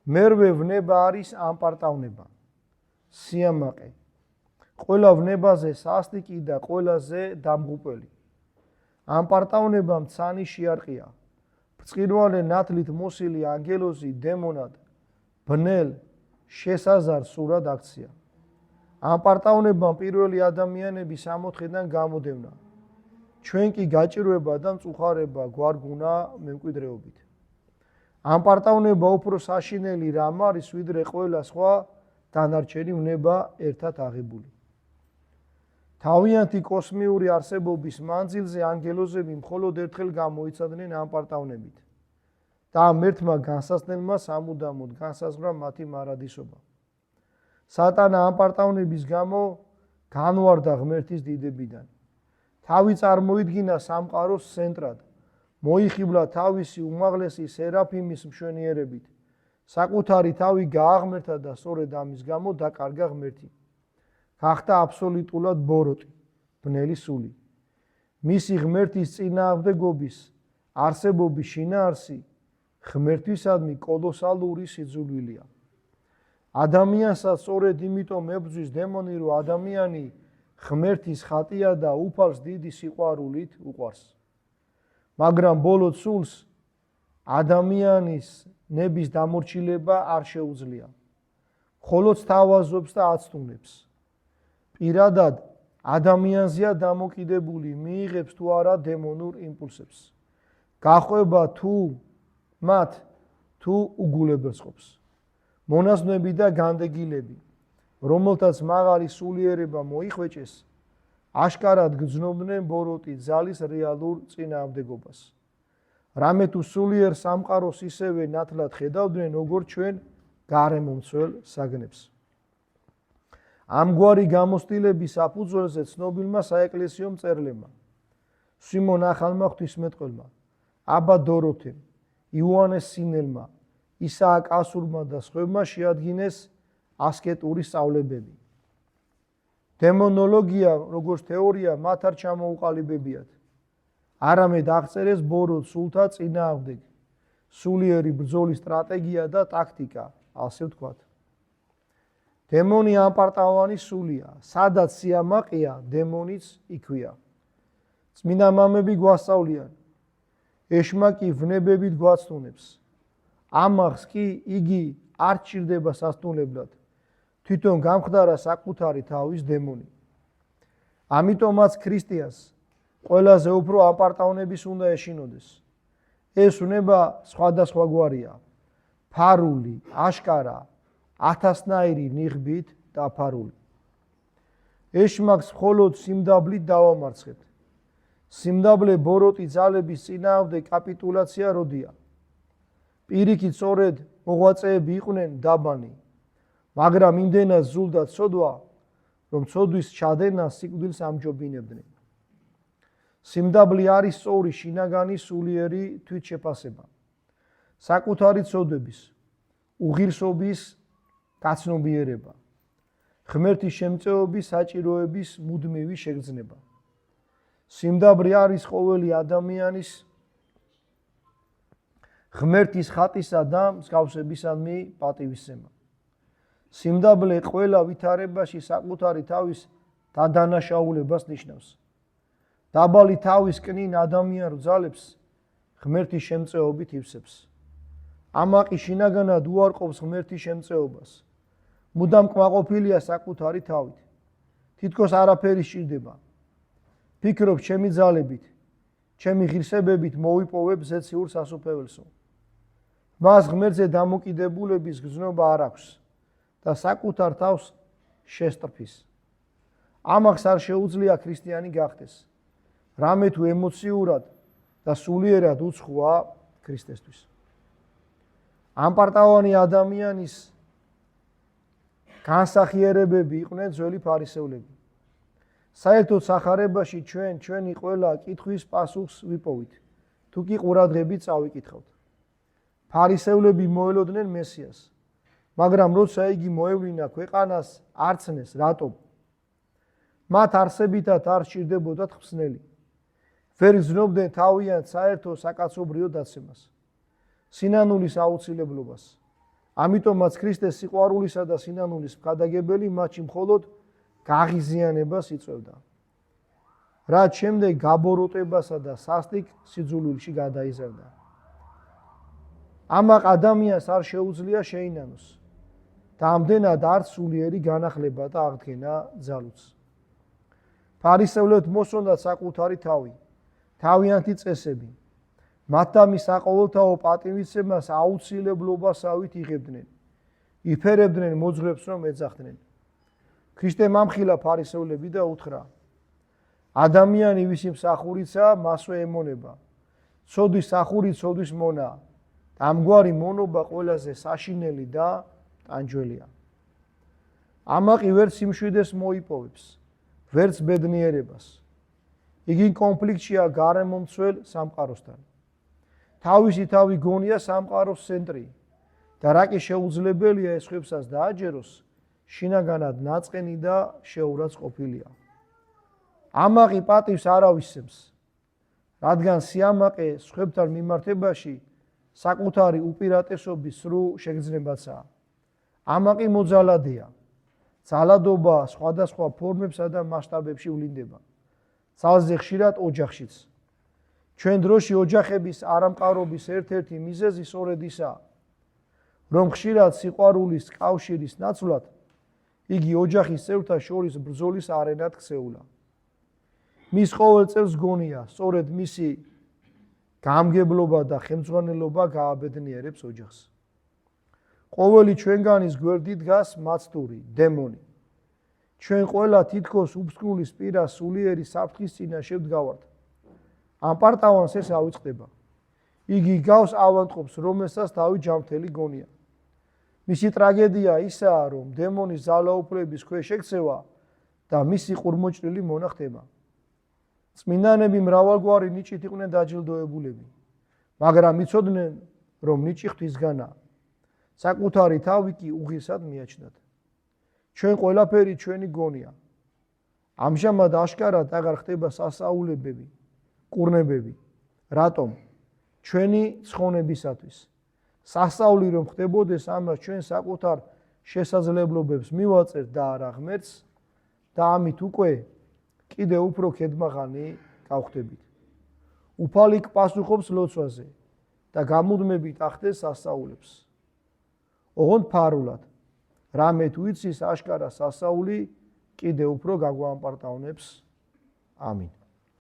მერვე ვნება არის ამპარტავნება, სიამაყე. ყველა ვნებაზე სასტიკი და ყველაზე დამღუპელი. ამპარტავნება მცანი შეარყია. ბრწყინვალე ნათლით მოსილი ანგელოზი დემონად ბნელ შესაზარ სურად აქცია. ამპარტავნებამ პირველი ადამიანები სამოთხედან გამოდევნა. ჩვენ კი გაჭირვება და მწუხარება გვარგუნა მემკვიდრეობით. ამპარტავნება უფრო საშინელი რამ არის, ვიდრე ყველა სხვა დანარჩენი ვნება ერთად აღებული. თავიანთი კოსმიური არსებობის მანძილზე ანგელოზები მხოლოდ ერთხელ გამოიცადნენ ამპარტავნებით და ამ ერთმა განსაცდელმა სამუდამოდ განსაზღვრა მათი მარადისობა. სატანა ამპარტავნების გამო განვარდა ღმერთის დიდებიდან. თავი წარმოიდგინა სამყაროს ცენტრად, მოიხიბლა თავისი უმაღლესი სერაფიმის მშვენიერებით. საკუთარი თავი გააღმერთა და სწორედ ამის გამო დაკარგა ღმერთი. გახდა აბსოლუტურად ბოროტი, ბნელი სული. მისი ღმერთის წინააღმდეგობის არსებობის შინაარსი ღმერთისადმი კოლოსალური სიძულვილია. ადამიანსაც სწორედ იმიტომ ებრძვის დემონი, რომ ადამიანი ღმერთის ხატია და უფალს დიდი სიყვარულით უყვარს. მაგრამ ბოლო სულს ადამიანის ნების დამორჩილება არ შეუძლია. მხოლოდ სთავაზობს და აცტუნებს. პირადად ადამიანზეა დამოკიდებული, მიიღებს თუ არა დემონურ იმპულსებს. გახვება თუ მათ თუ უგულებელს ყოფს. მონაზვნები და განდეგილები, რომელთაც მაღალი სულიერება მოიხვეჭეს, აშკარად გრძნობდნენ ბოროტი ძალის რეალურ წინააღმდეგობას. რამე თუ სულიერ სამყაროს ისევე ნათლად ხედავდნენ, როგორც ჩვენ გარემომცველ საგნებს. ამგვარი გამოცდილების საფუძველზე ცნობილმა საეკლესიო მწერლებმა, სიმონ ახალმა ღვთისმეტყველმა, აბა დოროთემ, იოანეს სინელმა, ისააკ ასურმა და სხვებმა შეადგინეს ასკეტური სწავლებები. დემონოლოგია, როგორც თეორია, მათ არ ჩამოუყალიბებიათ. არამედ აღწერეს ბოროტ სულთა წინააღმდეგ, სულიერი ბრძოლის სტრატეგია და ტაქტიკა, ასე ვთქვათ. დემონი ამპარტავანი სულია, სადაც სიამაყეა, დემონიც იქვეა. წმინდა მამები გვასწავლიან, ეშმაკი ვნებებით გვაცნუნებს. ამაღს კი იგი არ ჭირდება სასტუნებლად, თვითონ გამხდარა საკუთარი თავის დემონი. ამიტომაც ქრისტიანს ყველაზე უფრო ამპარტავნების უნდა ეშინოდეს. ეს ვნება სხვადასხვაგვარია, ფარული, აშკარა, ათასნაირი ნიღბით დაფარული. ეშმაკს მხოლოდ სიმდაბლით დავამარცხეთ. სიმდაბლე ბოროტი ძალების წინააღმდეგ კაპიტულაცია როდია. პირიქით სწორედ მოღვაწეები იყვნენ დაბანი, მაგრამ იმდენად ზულდა ცოდვა, რომ ცოდვის ჩადენა სიკვდილს ამჯობინებდნენ. სიმდაბლე არის სწორი შინაგანი სულიერი თვითშეფასება, საკუთარი ცოდვების, უღირსობის გაცნობიერება, ღმერთის შემწეობის საჭიროების მუდმივი შეგრძნება. სიმდაბლე არის ყოველი ადამიანის ღმერთის ხატისა და მსგავსებისადმი პატივისცემა. სიმდაბლე ყველა ვითარებაში საკუთარი თავის დადანაშაულებას ნიშნავს. დაბალი თავის კნინ ადამიანურ ძალებს ღმერთის შემწეობით ივსებს. ამაყი შინაგანად უარყოფს ღმერთის შემწეობას. მუდამ კმაყოფილია საკუთარი თავით. თითქოს არაფერი სჭირდება. ფიქრობ ჩემი ძალებით, ჩემი ღირსებებით მოვიპოვებ ზეციურ სასუფეველსო. მას ღმერთზე დამოკიდებულების გრძნობა არ აქვს და საკუთარ თავს შესწრფის. ამახს არ შეუძლია ქრისტიანი გახდეს, რამე თუ ემოციურად და სულიერად უცხოა ქრისტესთვის. ამპარტავანი ადამიანის განსახიერებები იყვნენ ძველი ფარისევლები. საერთოდ სახარებაში ჩვენი ყველა კითხვის პასუხს ვიპოვით, თუ კი ყურადღებით წავიკითხავთ. ფარისევლები მოელოდნენ მესიას, მაგრამ როცა იგი მოევლინა ქვეყანას არცნეს, რატომ? მათ არსებითად არ სჭირდებოდათ ხსნელი. ვერ გრძნობდნენ თავიანთ საერთო საკაცობრიო დაცემას, სინანულის აუცილებლობას, ამიტომაც ქრისტეს სიყვარულისა და სინანულის მხადაგებელი მათში მხოლოდ გაღიზიანებას იწვევდა. რაც შემდეგ გაბოროტებასა და სასტიკ სიძულვილში გადაიზარდა. ამაყ ადამიანს არ შეუძლია შეინანოს და ამდენად არც სულიერი განახლება და აღდგენა ძალუც. ფარისევლებს მოსონდათ საკუთარი თავი, თავიანთი წესები. მათ და მის საყოველთაო პატივისცემას აუცილებლობასავით იღებდნენ. იფერებდნენ მოძღვრებს რომ ეძახდნენ. ქრისტემ ამხილა ფარისევლები და უთხრა: ადამიანი ვისი მსახურიცაა, მასვე ემონება. ცოდვის სახურით ცოდვის მონა. ამგვარი მონობა ყველაზე საშინელი და ტანჯველია. ამაყი ვერც სიმშვიდეს მოიპოვებს, ვერც ბედნიერებას. იგი კონფლიქტშია გარემომცველ სამყაროსთან. თავისი თავი გონია სამყაროს ცენტრი და რა კი შეუძლებელია ეს ხვებსაც დააჯეროს, შინაგანად ნაწყენი და შეურაც ყოფილია. ამაყი პატივს არ ავისცემს, რადგან სიამაყე სხვებთან მიმართებაში საკუთარი უპირატესობის სრულ შეგრძნებაცაა. ამაყი მოძალადეა. ძალადობა სხვადასხვა ფორმებსა და მასშტაბებში ვლინდება. ძალზე ხშირად ოჯახშიც. ჩვენ დროში ოჯახების არამყარობის ერთ-ერთი მიზეზი სწორედ ისაა, რომ ხშირად სიყვარულის კავშირის ნაცვლად იგი ოჯახის წევრთა შორის ბრძოლის არენად ქცეულა. მის ყოველ წელს გონია, სწორედ მისი გამგებლობა და ხელმძღვანელობა გააბედნიერებს ოჯახს. ყოველი ჩვენგანის გვერდით დგას მაცდური, დემონი. ჩვენ ყველა თითქოს უფსკნულის პირას სულიერი საფრთხის წინაშე ვდგავართ. ამ პარტავანს ეს ავიწყდება. იგი გავს ავანტყოფს, რომელსაც თავი ჯანმრთელი გონია. მისი ტრაგედია ისაა, რომ დემონის ძალაუფლების ქვეშ ექცევა და მისი ყურმოჭრილი მონა ხდება. წმინდანები მრავალგვარი ნიჭით იყვნენ დაჯილდოებულები, მაგრამ იცოდნენ, რომ ნიჭი ღვთისგანაა. საკუთარი თავი კი უღირსად მიაჩნდათ. ჩვენ ყველაფერი ჩვენი გონია. ამჟამად აშკარად აღარ ხდება სასწაულებები, კურნებები. რატომ? ჩვენი ცხონებისათვის. სასწაული რომ ხდებოდეს, ამას ჩვენ საკუთარ შესაძლებლობებს მივაწერთ და არა ღმერთს და ამით უკვე კიდევ უფრო ქედმაღალი გავხდებით. უფალი პასუხობს ლოცვაზე და გამუდმებით ახდენს სასწაულებს. ოღონდ ფარულად, რამე თუ იცის აშკარა სასწაული კიდევ უფრო გაგვაამპარტავნებს. ამინ.